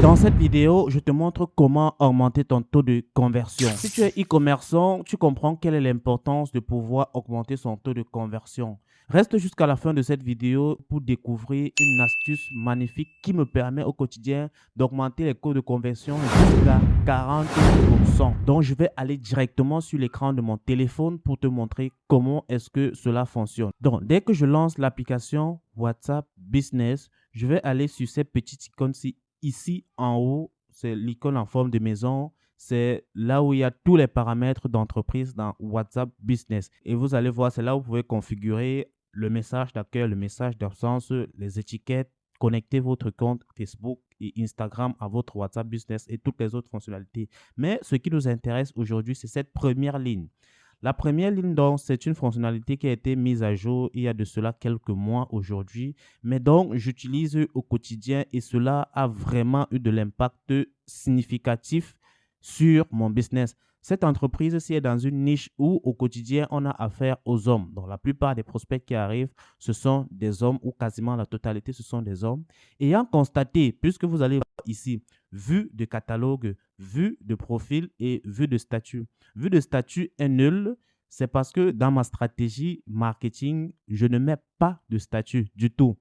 Dans cette vidéo, je te montre comment augmenter ton taux de conversion. Si tu es e-commerçant, tu comprends quelle est l'importance de pouvoir augmenter son taux de conversion. Reste jusqu'à la fin de cette vidéo pour découvrir une astuce magnifique qui me permet au quotidien d'augmenter les taux de conversion jusqu'à 40%. Donc, je vais aller directement sur l'écran de mon téléphone pour te montrer comment est-ce que cela fonctionne. Donc, dès que je lance l'application WhatsApp Business, je vais aller sur cette petite icône-ci. Ici, en haut, c'est l'icône en forme de maison. C'est là où il y a tous les paramètres d'entreprise dans WhatsApp Business. Et vous allez voir, c'est là où vous pouvez configurer le message d'accueil, le message d'absence, les étiquettes, connecter votre compte Facebook et Instagram à votre WhatsApp Business et toutes les autres fonctionnalités. Mais ce qui nous intéresse aujourd'hui, c'est cette première ligne. La première ligne, donc, c'est une fonctionnalité qui a été mise à jour il y a de cela quelques mois aujourd'hui, mais donc j'utilise au quotidien et cela a vraiment eu de l'impact significatif sur mon business. Cette entreprise-ci est dans une niche où au quotidien, on a affaire aux hommes. Donc, la plupart des prospects qui arrivent, ce sont des hommes ou quasiment la totalité, ce sont des hommes. Ayant constaté, puisque vous allez voir ici, vue de catalogue, vue de profil et vue de statut. Vue de statut est nulle, c'est parce que dans ma stratégie marketing, je ne mets pas de statut du tout.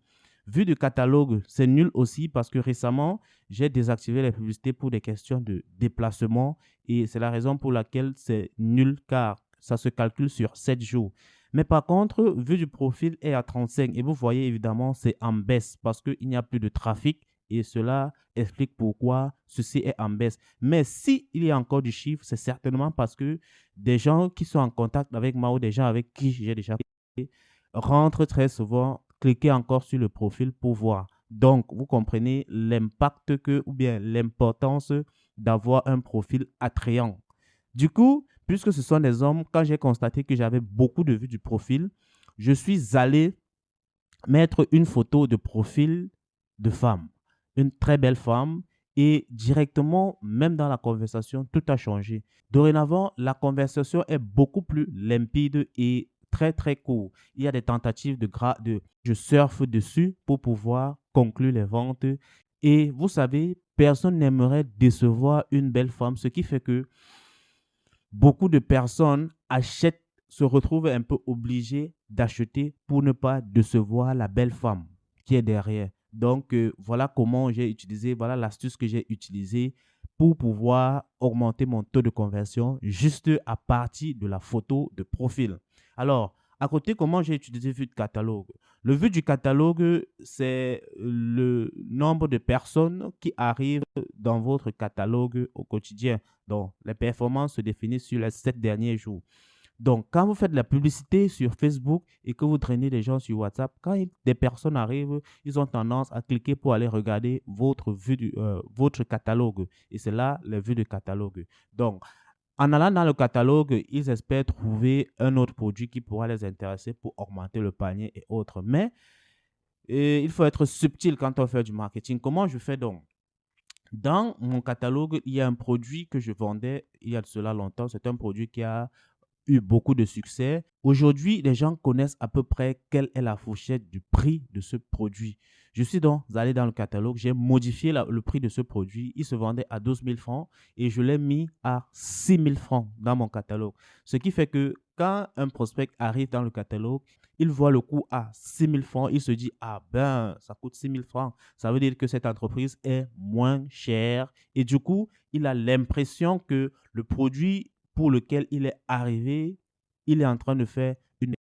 Vue de catalogue, c'est nul aussi parce que récemment, j'ai désactivé les publicités pour des questions de déplacement et c'est la raison pour laquelle c'est nul car ça se calcule sur 7 jours. Mais par contre, vue du profil est à 35 et vous voyez évidemment, c'est en baisse parce qu'il n'y a plus de trafic et cela explique pourquoi ceci est en baisse. Mais s'il y a encore du chiffre, c'est certainement parce que des gens qui sont en contact avec moi ou des gens avec qui j'ai déjà rentrent très souvent, cliquez encore sur le profil pour voir. Donc, vous comprenez l'impact que, ou bien l'importance d'avoir un profil attrayant. Du coup, puisque ce sont des hommes, quand j'ai constaté que j'avais beaucoup de vues du profil, je suis allé mettre une photo de profil de femme. Une très belle femme et directement, même dans la conversation, tout a changé. Dorénavant, la conversation est beaucoup plus limpide et très très court. Il y a des tentatives je surfe dessus pour pouvoir conclure les ventes. Et vous savez, personne n'aimerait décevoir une belle femme, ce qui fait que beaucoup de personnes achètent, se retrouvent un peu obligées d'acheter pour ne pas décevoir la belle femme qui est derrière. Donc, voilà comment j'ai utilisé, voilà l'astuce que j'ai utilisée pour pouvoir augmenter mon taux de conversion juste à partir de la photo de profil. Alors, à côté, comment j'ai utilisé vue de catalogue? Le vue du catalogue, c'est le nombre de personnes qui arrivent dans votre catalogue au quotidien. Donc, les performances se définissent sur les 7 derniers jours. Donc, quand vous faites de la publicité sur Facebook et que vous traînez des gens sur WhatsApp, quand des personnes arrivent, ils ont tendance à cliquer pour aller regarder votre catalogue. Et c'est là les vues de catalogue. Donc, en allant dans le catalogue, ils espèrent trouver un autre produit qui pourra les intéresser pour augmenter le panier et autres. Mais il faut être subtil quand on fait du marketing. Comment je fais donc? Dans mon catalogue, il y a un produit que je vendais il y a de cela longtemps. C'est un produit qui a eu beaucoup de succès. Aujourd'hui, les gens connaissent à peu près quelle est la fourchette du prix de ce produit. Je suis donc allé dans le catalogue, j'ai modifié le prix de ce produit. Il se vendait à 12 000 francs et je l'ai mis à 6 000 francs dans mon catalogue. Ce qui fait que quand un prospect arrive dans le catalogue, il voit le coût à 6 000 francs, il se dit, ah ben, ça coûte 6 000 francs. Ça veut dire que cette entreprise est moins chère et du coup, il a l'impression que le produit pour lequel il est arrivé, il est en train de faire une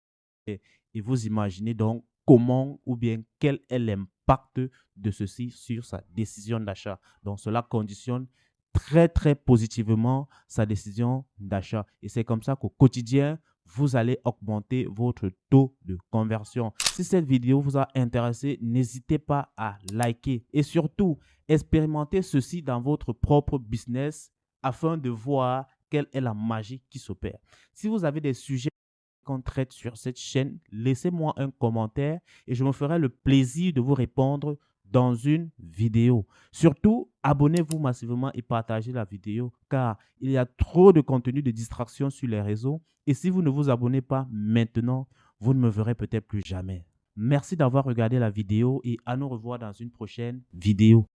erreur. Et vous imaginez donc comment ou bien quel est l'impact de ceci sur sa décision d'achat. Donc, cela conditionne très, très positivement sa décision d'achat. Et c'est comme ça qu'au quotidien, vous allez augmenter votre taux de conversion. Si cette vidéo vous a intéressé, n'hésitez pas à liker et surtout, expérimentez ceci dans votre propre business afin de voir quelle est la magie qui s'opère. Si vous avez des sujets qu'on traite sur cette chaîne, laissez-moi un commentaire et je me ferai le plaisir de vous répondre dans une vidéo. Surtout, abonnez-vous massivement et partagez la vidéo car il y a trop de contenu de distraction sur les réseaux et si vous ne vous abonnez pas maintenant, vous ne me verrez peut-être plus jamais. Merci d'avoir regardé la vidéo et à nous revoir dans une prochaine vidéo.